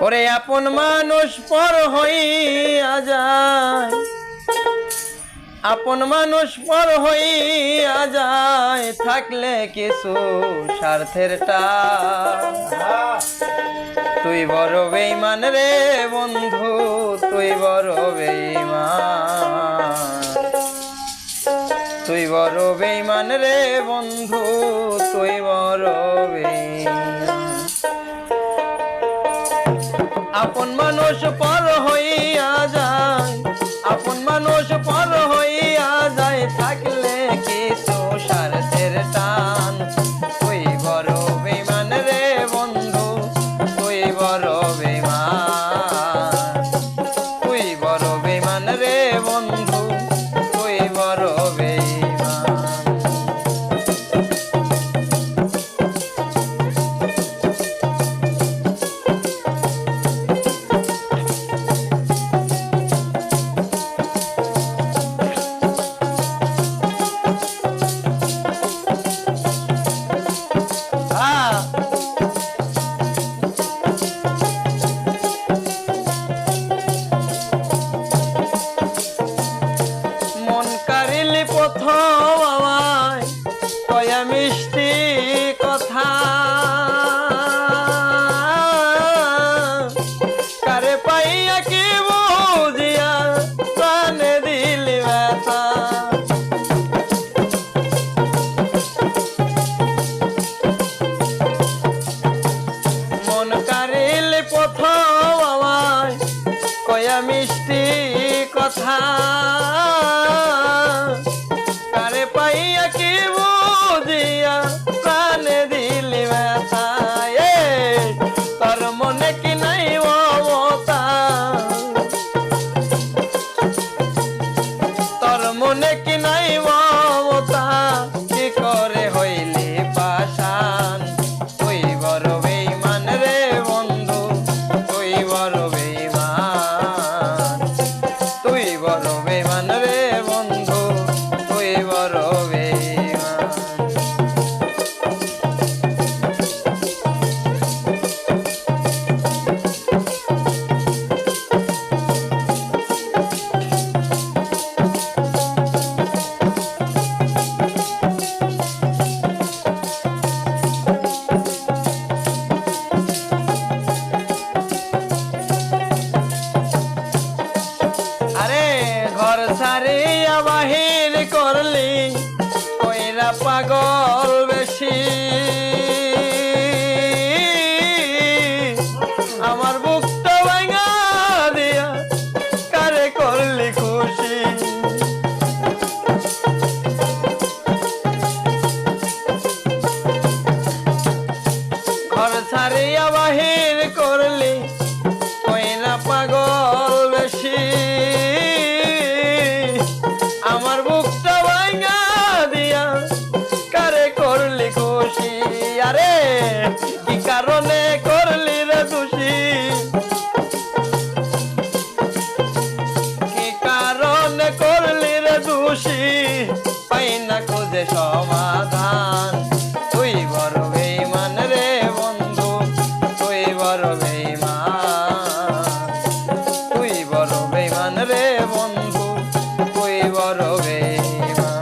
ওরে আপন মানুষ পর হইয়া যায়, আপন মানুষ পর হইয়া যায়, থাকলে কিছু স্বার্থের টান। তুই বড় বেঈমান রে বন্ধু, তুই বড় বেঈমান, তুই বড় বেঈমান রে বন্ধু, তুই বড় বেঈমান। আপন মানুষ পর হইয়া যায়, আপন মানুষ পর হইয়া যায়, থাকলে কিছু স্বার্থের টান। তুই বড় বেঈমান রে বন্ধু, তুই বড় বেঈমান, তুই বড় বেঈমান রে বন্ধু, তুই বড় বেঈমান। মন কারিলি প্রথম আমায় কয়া মিষ্টি কথা, কারে পাইয়া কি বুঝিয়া প্রাণে দিলি ব্যথা। মন কারিলি প্রথম আমায় কয়া মিষ্টি কথা, কারে পাইয়া কি বুঝিয়া প্রাণে দিলি ব্যথা। তোর মনে কি নাই মমতা, তোর মনে কি নাই মমতা, কি করে হইলি পাষাণ। তুই বড় বেঈমান রে বন্ধু, তুই বড় বেঈমান, তুই বড় বেঈমান রে বন্ধু, তুই বড় বেঈমান। আরে ঘর ছাড়িয়া বাহির করলি কইরা পাগল বেশি, আমার বুকটা ভাঙা দিয়া কারে করলি খুশি। ঘর ছাড়িয়া বাহির করলি কইরা পাগল বেশি, আমার বুকটা ভাঙা দিয়া কারে করলি খুশি। আরে কি কারণে করলি রে খুশি, কি কারণে করলি রে খুশি, পাই না খুঁজে সমাধান। তুই বড় বেঈমান রে বন্ধু, তুই বড় বেঈমান, তুই বড় বেঈমান রে বন্ধু, তুই বড় বেঈমান।